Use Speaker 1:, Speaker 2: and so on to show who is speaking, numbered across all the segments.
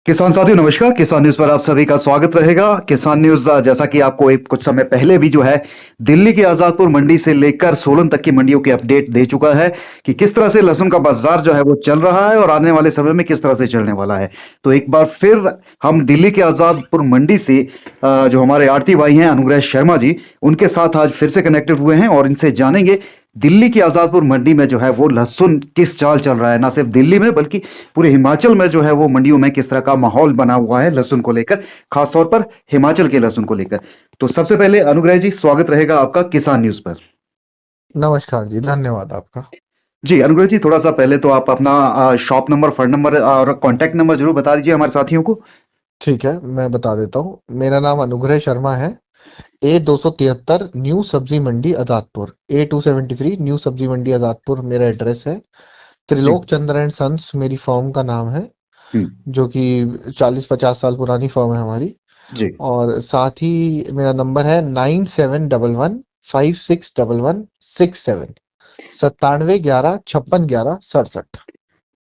Speaker 1: किसान साथियों नमस्कार। किसान न्यूज पर आप सभी का स्वागत रहेगा। किसान न्यूज जैसा कि आपको एक कुछ समय पहले भी जो है दिल्ली की आजादपुर मंडी से लेकर सोलन तक की मंडियों की अपडेट दे चुका है कि किस तरह से लहसुन का बाजार जो है वो चल रहा है और आने वाले समय में किस तरह से चलने वाला है। तो एक बार फिर हम दिल्ली के आजादपुर मंडी से जो हमारे आरती भाई हैं अनुग्रह शर्मा जी, उनके साथ आज फिर से कनेक्टेड हुए हैं और इनसे जानेंगे दिल्ली की आजादपुर मंडी में जो है वो लहसुन किस चाल चल रहा है। ना सिर्फ दिल्ली में बल्कि पूरे हिमाचल में जो है वो मंडियों में किस तरह का माहौल बना हुआ है लहसुन को लेकर, खासतौर पर हिमाचल के लहसुन को लेकर। तो सबसे पहले अनुग्रह जी, स्वागत रहेगा आपका किसान न्यूज पर।
Speaker 2: नमस्कार जी, धन्यवाद आपका।
Speaker 1: जी अनुग्रह जी, थोड़ा सा पहले तो आप अपना शॉप नंबर, फंड नंबर और कॉन्टैक्ट नंबर जरूर बता दीजिए हमारे साथियों को।
Speaker 2: ठीक है, मैं बता देता हूँ। मेरा नाम अनुग्रह शर्मा है। A 273 न्यू सब्जी मंडी आजादपुर, A 273 न्यू सब्जी मंडी आजादपुर मेरा एड्रेस है।
Speaker 1: जी।
Speaker 2: त्रिलोक चंद्र एंड सन्स मेरी फर्म का नाम है,
Speaker 1: हम्म।
Speaker 2: जो कि 40-50 साल पुरानी फर्म है हमारी।
Speaker 1: जी।
Speaker 2: और साथ ही मेरा नंबर है 9711 5611 67, 9711561167।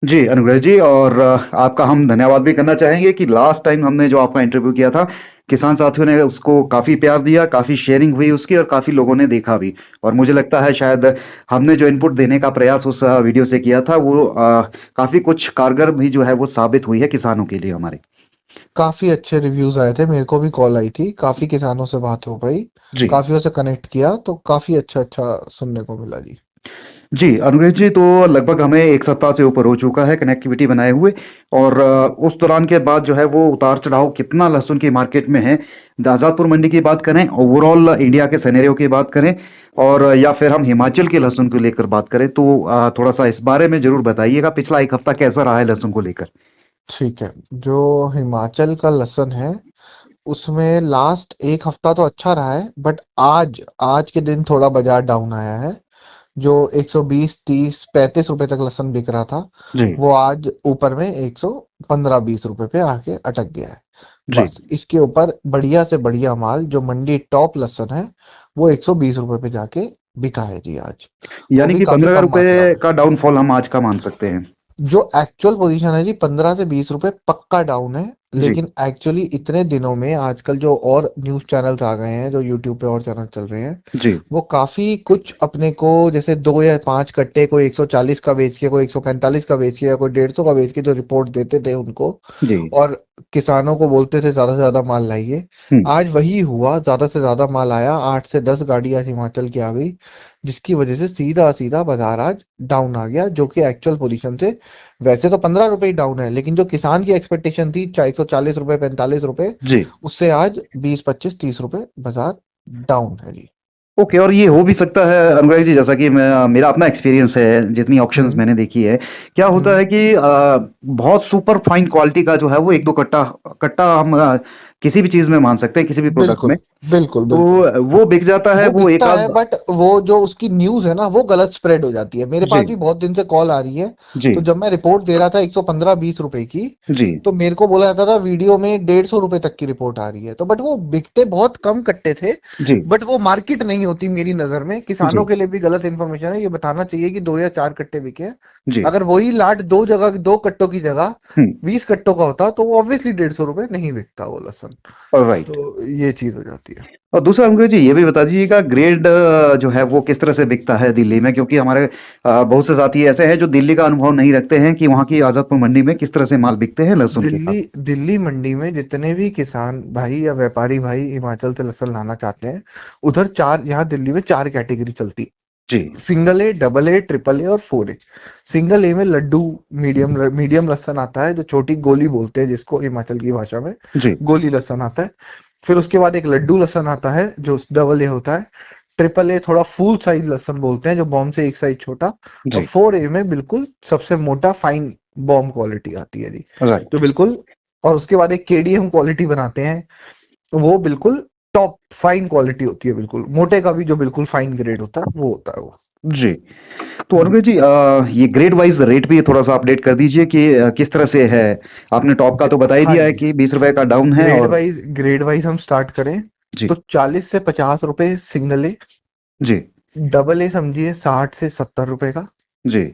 Speaker 1: जी अनुग्रह जी, और आपका हम धन्यवाद भी करना चाहेंगे कि लास्ट टाइम हमने जो आपका इंटरव्यू किया था, किसान साथियों ने उसको काफी प्यार दिया, काफी शेयरिंग हुई उसकी और काफी लोगों ने देखा भी। और मुझे लगता है शायद हमने जो इनपुट देने का प्रयास उस वीडियो से किया था वो काफी कुछ कारगर भी जो है वो साबित हुई है किसानों के लिए हमारे।
Speaker 2: काफी अच्छे रिव्यूज आए थे, मेरे को भी कॉल आई थी, काफी किसानों से बात हो पाई,
Speaker 1: जी।
Speaker 2: काफियों से कनेक्ट किया तो काफी अच्छा अच्छा सुनने को मिला जी।
Speaker 1: जी अनुग्रह जी, तो लगभग हमें एक सप्ताह से ऊपर हो चुका है कनेक्टिविटी बनाए हुए। और उस दौरान के बाद जो है वो उतार चढ़ाव कितना लहसुन की मार्केट में है, आजादपुर मंडी की बात करें, ओवरऑल इंडिया के सिनेरियो की बात करें, और या फिर हम हिमाचल के लहसुन को लेकर बात करें, तो थोड़ा सा इस बारे में जरूर बताइएगा पिछला एक हफ्ता कैसा रहा है लहसुन को लेकर।
Speaker 2: ठीक है, जो हिमाचल का लसन है उसमें लास्ट एक हफ्ता तो अच्छा रहा है, बट आज आज के दिन थोड़ा बाजार डाउन आया है। जो 120 30 35 रुपए तक लहसुन बिक रहा था,
Speaker 1: जी।
Speaker 2: वो आज ऊपर में 115-20 रुपए पे आके अटक गया है।
Speaker 1: जी।
Speaker 2: बस इसके ऊपर बढ़िया से बढ़िया माल जो मंडी टॉप लहसुन है, वो 120 रुपए पे जाके बिका है जी आज। वो
Speaker 1: यानी
Speaker 2: भी
Speaker 1: कि
Speaker 2: काफी
Speaker 1: 15
Speaker 2: कम मात्रा
Speaker 1: रुपए
Speaker 2: में।
Speaker 1: का डाउनफॉल हम आज का मान सकते हैं।
Speaker 2: जो एक्चुअल पोजीशन है जी, 15 से 20 रुपए पक्का डाउन है।
Speaker 1: जी।
Speaker 2: लेकिन एक्चुअली इतने दिनों में आजकल जो और न्यूज चैनल्स आ गए हैं, जो यूट्यूब पे और चैनल चल रहे हैं,
Speaker 1: जी।
Speaker 2: वो काफी कुछ अपने को जैसे 2 या 5 कट्टे कोई 140 का बेच के, कोई 145 का बेच के, या कोई 150 का बेच के जो रिपोर्ट देते थे उनको,
Speaker 1: जी।
Speaker 2: और किसानों को बोलते थे ज्यादा से ज्यादा माल लाइए।
Speaker 1: हम्म।
Speaker 2: आज वही हुआ, ज्यादा से ज्यादा माल आया, 8 से 10 गाड़ी आज हिमाचल की आ गई, जिसकी वजह से सीधा सीधा बाजार आज डाउन आ गया। जो कि एक्चुअल पोजीशन से वैसे तो 15 रुपए ही डाउन है, लेकिन जो किसान की एक्सपेक्टेशन थी 140 रुपए 45 रुपए,
Speaker 1: जी।
Speaker 2: उससे आज 20 25 30 रुपए बाजार डाउन है जी।
Speaker 1: ओके, और ये हो भी सकता है अनुराग जी, जैसा कि मैं मेरा अपना एक्सपीरियंस है, जितनी ऑक्शंस
Speaker 2: हम्म।
Speaker 1: मैंने देखी है, क्या होता
Speaker 2: हम्म।
Speaker 1: है कि बहुत सुपर फाइन क्वालिटी का जो है वो एक दो कट्टा कट्टा हम किसी भी चीज में मान सकते हैं, किसी भी प्रोडक्ट
Speaker 2: बिल्कुल
Speaker 1: में।
Speaker 2: बिल्कुल
Speaker 1: तो
Speaker 2: बिल्कुल।
Speaker 1: वो बिक जाता है,
Speaker 2: वो
Speaker 1: वो एक
Speaker 2: बिकता है,
Speaker 1: आध।
Speaker 2: बट वो जो उसकी न्यूज है ना, वो गलत स्प्रेड हो जाती है। मेरे
Speaker 1: जी।
Speaker 2: पास भी बहुत दिन से कॉल आ रही है।
Speaker 1: जी।
Speaker 2: तो जब मैं रिपोर्ट दे रहा था 115-20 रुपए की,
Speaker 1: जी।
Speaker 2: तो मेरे को बोला जाता था वीडियो में 150 रुपए तक की रिपोर्ट आ रही है। तो बट वो बिकते बहुत कम कट्टे थे।
Speaker 1: जी।
Speaker 2: बट वो मार्केट नहीं होती मेरी नजर में। किसानों
Speaker 1: जी।
Speaker 2: के लिए भी गलत इन्फॉर्मेशन है, ये बताना चाहिए कि 2 या 4 कट्टे बिके हैं।
Speaker 1: जी।
Speaker 2: अगर वही लाट दो जगह, 2 कट्टों की जगह
Speaker 1: हम्म।
Speaker 2: 20 कट्टों का होता, तो वो ऑब्वियसली 150 रुपए नहीं बिकता वो लहसुन।
Speaker 1: राइट।
Speaker 2: तो ये चीज हो जाती है।
Speaker 1: और दूसरा अंकुर जी, ये भी बता दीजिएगा ग्रेड जो है वो किस तरह से बिकता है दिल्ली में, क्योंकि हमारे बहुत से साथी ऐसे हैं जो दिल्ली का अनुभव नहीं रखते हैं कि वहाँ की आजादपुर मंडी में किस तरह से माल बिकते हैं लहसुन के साथ।
Speaker 2: दिल्ली दिल्ली मंडी में जितने भी किसान भाई या व्यापारी भाई हिमाचल से लहसुन लाना चाहते हैं, उधर चार, यहाँ दिल्ली में 4 कैटेगरी चलती है।
Speaker 1: जी।
Speaker 2: Single A, double A, triple A और 4 ए। सिंगल ए में लड्डू, मीडियम मीडियम लहसुन आता है, जो छोटी गोली बोलते हैं जिसको हिमाचल की भाषा में,
Speaker 1: जी।
Speaker 2: गोली लहसुन आता है। फिर उसके बाद एक लड्डू लहसुन आता है जो डबल ए होता है। ट्रिपल ए थोड़ा फुल साइज लहसुन बोलते हैं, जो बॉम्ब से एक साइज छोटा। और
Speaker 1: जी।
Speaker 2: 4 ए में बिल्कुल सबसे मोटा फाइन बॉम्ब क्वालिटी आती है जी,
Speaker 1: राइट।
Speaker 2: जो बिल्कुल। और उसके बाद एक केडीएम क्वालिटी बनाते हैं, तो वो बिल्कुल टॉप फाइन क्वालिटी होती है, बिल्कुल मोटे का भी जो बिल्कुल फाइन ग्रेड होता है वो होता है वो।
Speaker 1: जी। तो
Speaker 2: हम्म।
Speaker 1: अनुज जी, ये ग्रेड वाइज रेट भी थोड़ा सा अपडेट कर दीजिए कि किस तरह से है। आपने टॉप का तो बता ही
Speaker 2: हाँ
Speaker 1: दिया है
Speaker 2: जी।
Speaker 1: कि 20 रुपए का डाउन है, और
Speaker 2: ग्रेड वाइज हम स्टार्ट करें,
Speaker 1: जी।
Speaker 2: तो 40 से 50 रुपए single A.
Speaker 1: Ji.
Speaker 2: Double A समझिए 60 से 70 रुपए का।
Speaker 1: जी।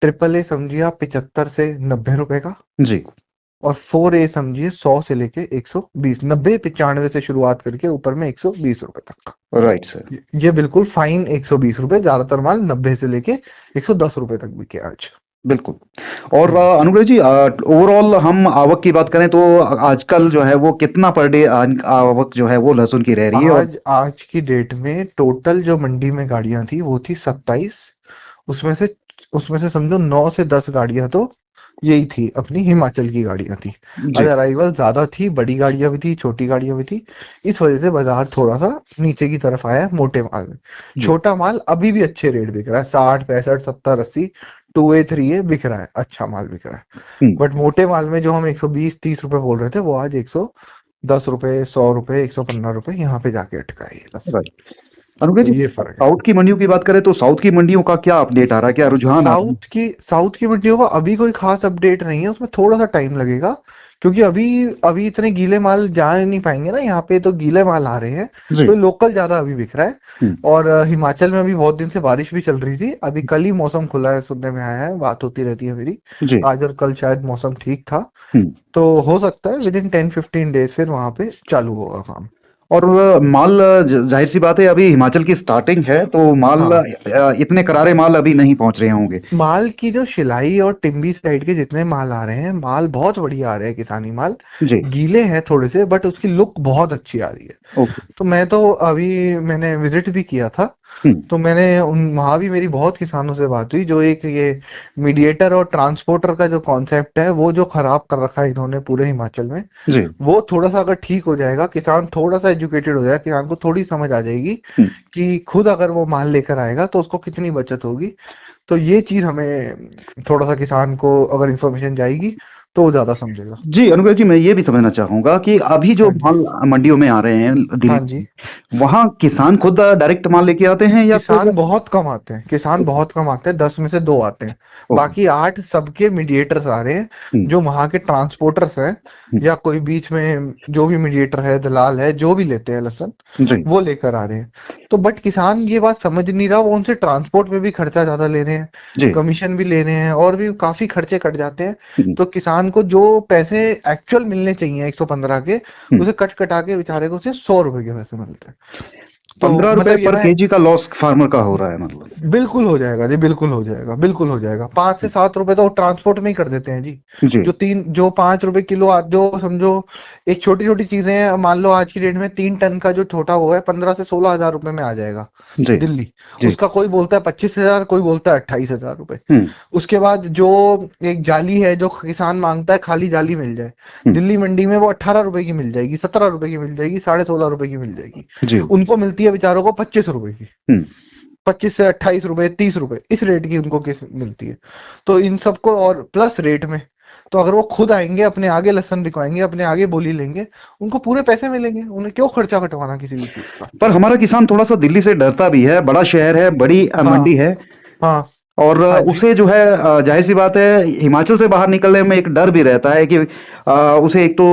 Speaker 2: ट्रिपल ए समझिए आप 75 से 90 रुपए का।
Speaker 1: जी।
Speaker 2: और 4A समझिए 100 से लेके 120, 90-95 से शुरुआत करके ऊपर में 120 रुपए तक।
Speaker 1: Right sir.
Speaker 2: ये बिल्कुल फाइन 120 रुपए, ज्यादातर माल 90 से लेके 110 रुपए तक बिके आज।
Speaker 1: बिल्कुल। और
Speaker 2: हम्म।
Speaker 1: अनुग्रह जी, ओवरऑल हम आवक की बात करें तो आजकल जो है वो कितना पर डे आवक जो है वो लहसुन की रह रही है? और
Speaker 2: आज की डेट में टोटल जो मंडी में गाड़ियां थी वो थी 27। उसमें से उसमें से समझो 9 से 10 गाड़ियां तो यही थी, अपनी हिमाचल की गाड़ियां थी। आज
Speaker 1: जी
Speaker 2: अराइवल ज्यादा थी, बड़ी गाड़ियां भी थी, छोटी गाड़ियां भी थी। इस वजह से बाजार थोड़ा सा नीचे की तरफ आया है मोटे माल में।
Speaker 1: जी।
Speaker 2: छोटा माल अभी भी अच्छे रेट बिक रहा है, 60, 65, 70, 80, 2A 3A बिक रहा है, अच्छा माल बिक रहा है।
Speaker 1: हम्म।
Speaker 2: बट मोटे माल में जो हम 120-30 रुपए बोल रहे थे वो आज 110 रुपए, 100 रुपए, 115 रुपए यहाँ पे जाके अटका है ये लस्सन।
Speaker 1: राइट। अनुग्रह
Speaker 2: तो
Speaker 1: जी,
Speaker 2: ये फर्क है।
Speaker 1: साउथ की मंडियों की बात करें तो साउथ की मंडियों का क्या अपडेट आ रहा है, क्या रुझान आ रहा है?
Speaker 2: साउथ की मंडियों का अभी कोई खास अपडेट नहीं है, उसमें थोड़ा सा टाइम लगेगा। क्योंकि अभी अभी इतने गीले माल जा नहीं पाएंगे ना, यहाँ पे तो गीले माल आ रहे हैं।
Speaker 1: जी।
Speaker 2: तो लोकल ज्यादा अभी बिक रहा है।
Speaker 1: हम्म।
Speaker 2: और हिमाचल में अभी बहुत दिन से बारिश भी चल रही थी, अभी कल ही मौसम खुला है, सुनने में आया है, बात होती रहती है मेरी।
Speaker 1: जी।
Speaker 2: आज और कल शायद मौसम ठीक था।
Speaker 1: हम्म।
Speaker 2: तो हो सकता है विद इन 10-15 डेज फिर वहां पे चालू होगा काम।
Speaker 1: और माल, जाहिर सी बात है अभी हिमाचल की स्टार्टिंग है तो माल,
Speaker 2: हाँ,
Speaker 1: इतने करारे माल अभी नहीं पहुंच रहे होंगे।
Speaker 2: माल की जो शिलाई और टिम्बी साइड के जितने माल आ रहे हैं, माल बहुत बढ़िया आ रहे हैं, किसानी माल।
Speaker 1: जी।
Speaker 2: गीले हैं थोड़े से, बट उसकी लुक बहुत अच्छी आ रही है।
Speaker 1: ओके।
Speaker 2: तो मैं तो अभी मैंने विजिट भी किया था।
Speaker 1: हम्म।
Speaker 2: तो मैंने वहां भी मेरी बहुत किसानों से बात हुई, जो एक ये मीडिएटर और ट्रांसपोर्टर का जो कॉन्सेप्ट है वो जो खराब कर रखा है इन्होंने पूरे हिमाचल में,
Speaker 1: जी।
Speaker 2: वो थोड़ा सा अगर ठीक हो जाएगा, किसान थोड़ा सा एजुकेटेड हो जाएगा, किसान को थोड़ी समझ आ जाएगी
Speaker 1: हम्म।
Speaker 2: कि खुद अगर वो माल लेकर आएगा तो उसको कितनी बचत होगी। तो ये चीज हमें थोड़ा सा किसान को अगर इंफॉर्मेशन जाएगी तो वो ज्यादा समझेगा।
Speaker 1: जी, अनुग्रह जी, मैं ये भी समझना चाहूंगा कि अभी जो
Speaker 2: हाँ जी।
Speaker 1: माल मंडियों में आ रहे हैं
Speaker 2: हाँ
Speaker 1: दिल्ली,
Speaker 2: जी।
Speaker 1: वहां किसान खुद डायरेक्ट माल लेके आते हैं या फिर?
Speaker 2: किसान बहुत कम आते हैं, किसान
Speaker 1: ओके।
Speaker 2: बहुत कम आते हैं, 10 में से 2 आते हैं।
Speaker 1: ओके।
Speaker 2: बाकी 8 सबके मीडिएटर्स आ रहे हैं,
Speaker 1: हम्म।
Speaker 2: जो वहां के ट्रांसपोर्टर्स हैं,
Speaker 1: हम्म।
Speaker 2: या कोई बीच में जो भी मीडिएटर है, दलाल है, जो भी लेते हैं लसन,
Speaker 1: जी।
Speaker 2: वो लेकर आ रहे हैं। तो बट किसान ये बात समझ नहीं रहा, वो उनसे ट्रांसपोर्ट में भी खर्चा ज्यादा ले रहे हैं,
Speaker 1: जी।
Speaker 2: कमीशन भी ले रहे हैं, और भी काफी खर्चे कट जाते हैं।
Speaker 1: हम्म।
Speaker 2: तो किसान को जो पैसे एक्चुअल मिलने चाहिए 115 के,
Speaker 1: हम्म।
Speaker 2: उसे कट कटा के बेचारे को सिर्फ 100 रुपए के पैसे मिलते हैं। तो
Speaker 1: 15 रुपए
Speaker 2: मतलब ये
Speaker 1: पर
Speaker 2: मैं
Speaker 1: केजी का लॉस फार्मर का हो रहा है मतलब?
Speaker 2: बिल्कुल हो जाएगा जी, बिल्कुल हो जाएगा, बिल्कुल हो जाएगा। 5 से 7 रुपए तो ट्रांसपोर्ट में ही कर देते हैं जी।
Speaker 1: जी।
Speaker 2: जो 5 रुपए किलो जो समझो, एक छोटी छोटी चीजें हैं, मान लो आज की डेट में 3 टन का जो छोटा वो है 15 से 16 हजार रुपए में आ जाएगा
Speaker 1: जी।
Speaker 2: दिल्ली।
Speaker 1: जी।
Speaker 2: उसका कोई बोलता है 25 हजार, कोई बोलता है 28 हजार रुपए।
Speaker 1: हम्म।
Speaker 2: उसके बाद जो एक जाली है जो किसान मांगता है, खाली जाली मिल जाए
Speaker 1: हम्म।
Speaker 2: दिल्ली मंडी में, वो 18 रुपए की मिल जाएगी, 17 रुपए की मिल जाएगी, 16.5 रुपए की मिल जाएगी।
Speaker 1: जी।
Speaker 2: उनको मिलती है बेचारों को 25 रुपए की।
Speaker 1: हम्म।
Speaker 2: 25 से 28 रुपए, 30 रुपए, इस रेट की उनको किस मिलती है। तो इन सबको और प्लस रेट में, तो अगर वो खुद आएंगे, अपने आगे लहसन बिकवाएंगे, अपने आगे बोली लेंगे, उनको पूरे पैसे मिलेंगे, उन्हें क्यों खर्चा कटवाना किसी भी चीज का।
Speaker 1: पर हमारा किसान थोड़ा सा दिल्ली से डरता भी है, बड़ा शहर है, बड़ी
Speaker 2: हाँ।
Speaker 1: मंडी है।
Speaker 2: हाँ।
Speaker 1: और
Speaker 2: हाँ जी।
Speaker 1: उसे जो है, जाहिर सी बात है, हिमाचल से बाहर निकलने में एक डर भी रहता है कि उसे एक तो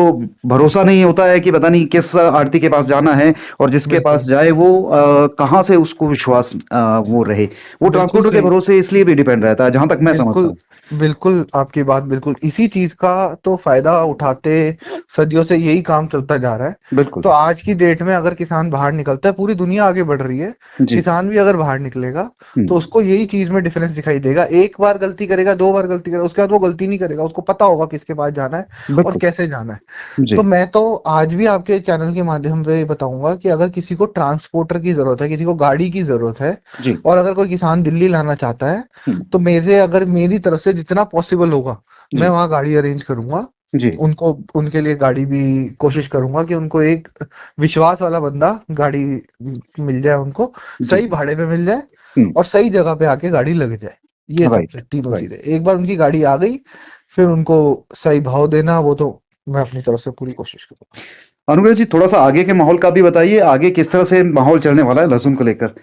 Speaker 1: भरोसा नहीं होता है कि पता नहीं किस आड़ती के पास जाना है, और जिसके पास
Speaker 2: बिल्कुल।
Speaker 1: जाए वो कहाँ से उसको विश्वास वो रहे। वो
Speaker 2: बिल्कुल
Speaker 1: ट्रांसपोर्टर के
Speaker 2: सही।
Speaker 1: भरोसे इसलिए भी डिपेंड रहता है, जहां तक मैं समझता
Speaker 2: बिल्कुल।
Speaker 1: हूँ।
Speaker 2: बिल्कुल आपकी बात बिल्कुल, इसी चीज का तो फायदा उठाते सदियों से यही काम चलता जा रहा है।
Speaker 1: बिल्कुल।
Speaker 2: तो आज की डेट में अगर किसान बाहर निकलता है, पूरी दुनिया आगे बढ़ रही है,
Speaker 1: जी।
Speaker 2: किसान भी अगर बाहर निकलेगा तो
Speaker 1: हम्म।
Speaker 2: उसको यही चीज में डिफरेंस दिखाई देगा। एक बार गलती करेगा, 2 बार गलती करेगा, उसके बाद वो गलती नहीं करेगा, उसको पता होगा किसके पास जाना है और
Speaker 1: बिल्कुल।
Speaker 2: कैसे जाना है।
Speaker 1: जी।
Speaker 2: तो मैं तो आज भी आपके चैनल के माध्यम से बताऊंगा कि अगर किसी को ट्रांसपोर्टर की जरूरत है, किसी को गाड़ी की जरूरत है,
Speaker 1: जी।
Speaker 2: और अगर कोई किसान दिल्ली लाना चाहता है,
Speaker 1: हम्म।
Speaker 2: तो मेरे अगर मेरी तरफ से जितना पॉसिबल होगा, मैं
Speaker 1: जी।
Speaker 2: वहां गाड़ी अरेंज करूंगा।
Speaker 1: जी।
Speaker 2: उनको उनके लिए गाड़ी भी कोशिश करूंगा कि उनको एक विश्वास वाला बंदा गाड़ी मिल जाए, उनको
Speaker 1: जी।
Speaker 2: सही भाड़े पे मिल जाए,
Speaker 1: हम्म।
Speaker 2: और सही जगह पे आके गाड़ी लग जाए। ये
Speaker 1: राइट।
Speaker 2: सबसे तीनों
Speaker 1: राइट।
Speaker 2: चीजें, एक बार उनकी गाड़ी आ गई, फिर उनको सही भाव देना, वो तो मैं अपनी तरफ से पूरी कोशिश करूंगा।
Speaker 1: अनुग्रह जी, थोड़ा सा आगे के माहौल का भी बताइए, आगे किस तरह से माहौल चलने वाला है लहसुन को लेकर?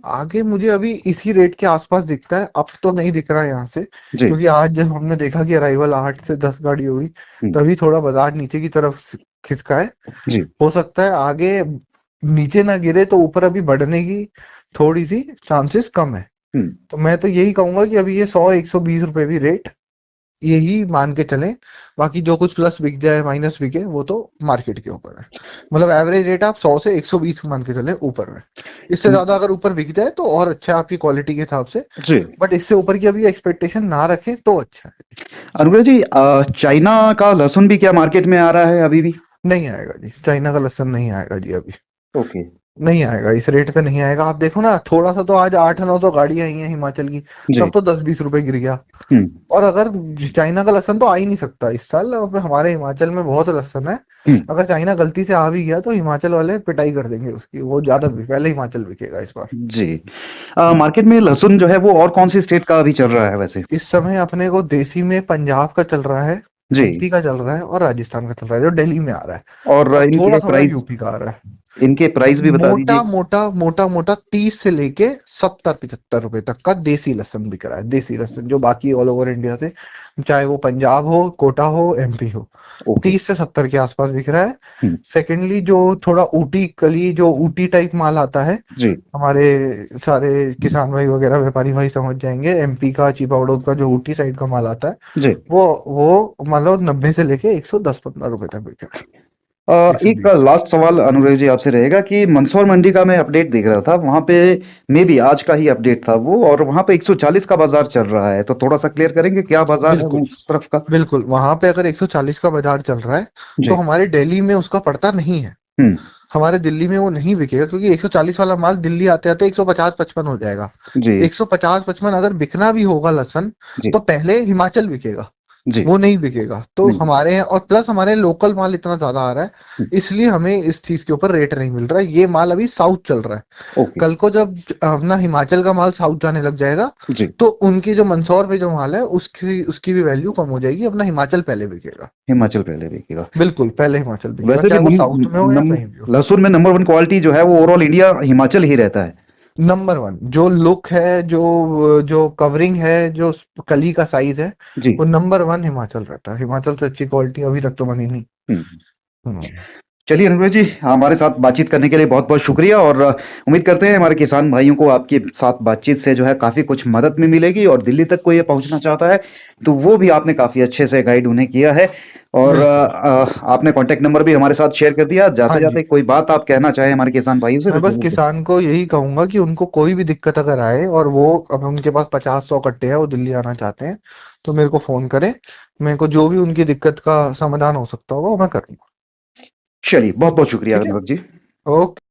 Speaker 2: आगे मुझे अभी इसी रेट के आसपास दिखता है, अब तो नहीं दिख रहा है यहाँ से।
Speaker 1: जी।
Speaker 2: क्योंकि आज जब हमने देखा कि अराइवल 8 से 10 गाड़ी हुई,
Speaker 1: हम्म।
Speaker 2: तभी थोड़ा बाजार नीचे की तरफ खिसका है।
Speaker 1: जी।
Speaker 2: हो सकता है आगे नीचे ना गिरे तो ऊपर अभी बढ़ने की थोड़ी सी चांसेस कम है।
Speaker 1: हम्म।
Speaker 2: तो मैं तो यही कहूंगा कि अभी ये 100-120 रुपए भी रेट यही मान के चलें। बाकी जो कुछ प्लस बिक जाए माइनस बिके वो तो मार्केट के ऊपर है। मतलब एवरेज रेट आप 100 से 120 मान के चले ऊपर में। इससे ज्यादा अगर ऊपर बिक जाए तो और अच्छा है आपकी क्वालिटी के हिसाब से,
Speaker 1: जी
Speaker 2: बट इससे ऊपर की अभी एक्सपेक्टेशन ना रखें तो अच्छा है।
Speaker 1: अनुग्रह जी, चाइना का लहसुन भी क्या मार्केट में आ रहा है अभी भी?
Speaker 2: नहीं आएगा जी, चाइना का लहसुन नहीं आएगा जी अभी।
Speaker 1: ओके।
Speaker 2: नहीं आएगा, इस रेट पे नहीं आएगा। आप देखो ना, थोड़ा सा तो आज 8-9 तो गाड़ियां आई हैं हिमाचल की,
Speaker 1: जी।
Speaker 2: तब तो 10-20 रुपए गिर गया।
Speaker 1: हम्म।
Speaker 2: और अगर चाइना का लहसुन तो आ ही नहीं सकता इस साल। अब हमारे हिमाचल में बहुत लहसुन है।
Speaker 1: हम्म।
Speaker 2: अगर चाइना गलती से आ भी गया तो हिमाचल वाले पिटाई कर देंगे उसकी, वो ज्यादा पहले हिमाचल बिकेगा इस बार।
Speaker 1: जी। मार्केट में लहसुन जो है वो और कौन सी स्टेट का अभी चल रहा है वैसे?
Speaker 2: इस समय अपने को देसी में पंजाब का चल रहा है,
Speaker 1: जी।
Speaker 2: एमपी का चल रहा है और राजस्थान का चल रहा है, जो दिल्ली में आ रहा है।
Speaker 1: और
Speaker 2: और
Speaker 1: इनके
Speaker 2: थोड़ा थोड़ा
Speaker 1: प्राइस,
Speaker 2: यूपी का आ रहा है।
Speaker 1: इनके प्राइस भी बता
Speaker 2: मोटा
Speaker 1: दीजिए।
Speaker 2: मोटा मोटा मोटा 30 से लेके 70-75 रुपए तक का देसी लहसुन बिक रहा है। देसी लहसुन जो बाकी ऑल ओवर इंडिया से, चाहे वो पंजाब हो, कोटा हो, एमपी हो,
Speaker 1: ओके।
Speaker 2: 30 से 70 के आसपास बिक रहा है।
Speaker 1: हम्म।
Speaker 2: सेकेंडली जो थोड़ा ऊटी कली, जो ऊटी टाइप माल आता है,
Speaker 1: जी।
Speaker 2: हमारे सारे किसान भाई वगैरह व्यापारी भाई समझ जाएंगे, एमपी का चिपाउडोर का जो ऊटी साइड का माल आता है,
Speaker 1: जी।
Speaker 2: वो मान लो 90 से लेके 110-15 रुपए तक बिक रहा है।
Speaker 1: एक
Speaker 2: 120 तक।
Speaker 1: लास्ट सवाल अनुराग जी आपसे रहेगा कि मंदसौर मंडी का मैं अपडेट देख रहा था, वहां पे मे भी आज का ही अपडेट था वो, और वहां पे 140 का बाजार चल रहा है, तो थोड़ा सा क्लियर करेंगे क्या बाजार है वो
Speaker 2: बिल्कुल
Speaker 1: उस तरफ का?
Speaker 2: बिल्कुल, वहां पे अगर 140 का बाजार चल रहा है तो
Speaker 1: जी।
Speaker 2: हमारे दिल्ली में उसका पड़ता नहीं है।
Speaker 1: हम्म।
Speaker 2: हमारे दिल्ली में वो नहीं बिकेगा, क्योंकि 140 वाला माल दिल्ली आते आते 150-55 हो जाएगा।
Speaker 1: जी।
Speaker 2: 150-55 अगर बिकना भी होगा लहसन,
Speaker 1: जी।
Speaker 2: तो पहले हिमाचल बिकेगा,
Speaker 1: जी।
Speaker 2: वो नहीं बिकेगा। तो
Speaker 1: नहीं।
Speaker 2: हमारे यहाँ, और प्लस हमारे लोकल माल इतना ज्यादा आ रहा है,
Speaker 1: हम्म।
Speaker 2: इसलिए हमें इस चीज के ऊपर रेट नहीं मिल रहा है। ये माल अभी साउथ चल रहा है।
Speaker 1: ओके।
Speaker 2: कल को जब अपना हिमाचल का माल साउथ जाने लग जाएगा,
Speaker 1: जी।
Speaker 2: तो उनकी जो मंदसौर पे जो माल है उसकी उसकी भी वैल्यू कम हो जाएगी। अपना हिमाचल पहले बिकेगा।
Speaker 1: हिमाचल पहले बिकेगा।
Speaker 2: बिल्कुल, पहले हिमाचल बिकेगा,
Speaker 1: वैसे भी
Speaker 2: चाहे वो साउथ में हो या कहीं भी हो।
Speaker 1: लहसुन में नंबर वन क्वालिटी जो है वो ओवरऑल इंडिया हिमाचल ही रहता है।
Speaker 2: नंबर वन जो लुक है, जो जो कवरिंग है, जो कली का साइज है,
Speaker 1: जी।
Speaker 2: वो नंबर वन हिमाचल रहता है। हिमाचल से अच्छी क्वालिटी अभी तक तो बनी नहीं।
Speaker 1: हम्म।
Speaker 2: हम्म।
Speaker 1: चलिए अनुराग जी, हमारे साथ बातचीत करने के लिए बहुत बहुत शुक्रिया, और उम्मीद करते हैं हमारे किसान भाइयों को आपके साथ बातचीत से जो है काफी कुछ मदद में मिलेगी, और दिल्ली तक कोई ये पहुंचना चाहता है तो वो भी आपने काफी अच्छे से गाइड उन्हें किया है। और
Speaker 2: बिल्कुल।
Speaker 1: आपने कांटेक्ट नंबर भी हमारे साथ शेयर कर दिया।
Speaker 2: हाँ
Speaker 1: जाते
Speaker 2: जी।
Speaker 1: जाते कोई बात आप कहना चाहें हमारे किसान भाइयों से
Speaker 2: मैं
Speaker 1: तो
Speaker 2: बस
Speaker 1: जरूर करें।
Speaker 2: किसान को यही कहूंगा कि उनको कोई भी दिक्कत अगर आए, और वो अब उनके पास 50-100 कट्टे हैं, वो दिल्ली आना चाहते हैं, तो मेरे को फोन करें। मेरे को जो भी उनकी दिक्कत का समाधान हो सकता होगा वो मैं करूंगा।
Speaker 1: चलिए बहुत बहुत शुक्रिया
Speaker 2: ठीक है।
Speaker 1: अनुराग जी।
Speaker 2: ओके।